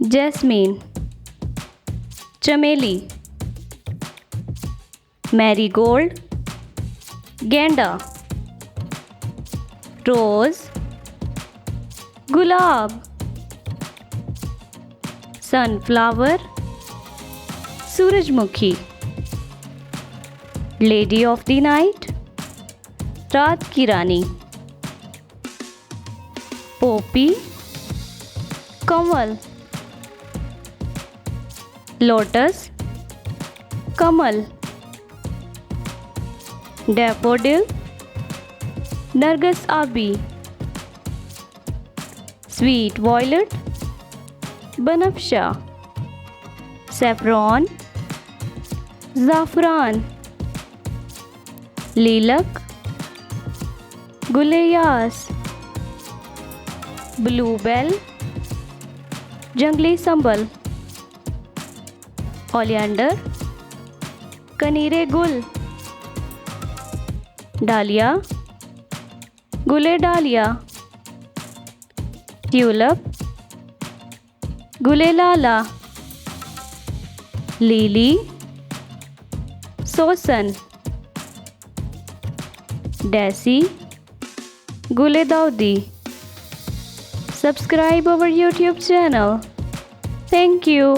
Jasmine, चमेली, marigold, गेंदा, रोज़, गुलाब, sunflower, सूरजमुखी, लेडी ऑफ द नाइट, रात की रानी, पोपी, कमल, लोटस, कमल, डैफोडिल, नरगिस आबी, स्वीट वॉयलेट, बनफशा, सैफरॉन, ज़ाफ़रान, लीलक, गुलेयास, ब्लूबेल, जंगली संबल, ओलियंडर, कनीरे गुल, डालिया, गुले डालिया, ट्यूलिप, गुले लाला, लीली, सोसन, डेसी, गुले Dawoodi. Subscribe our YouTube channel. Thank you.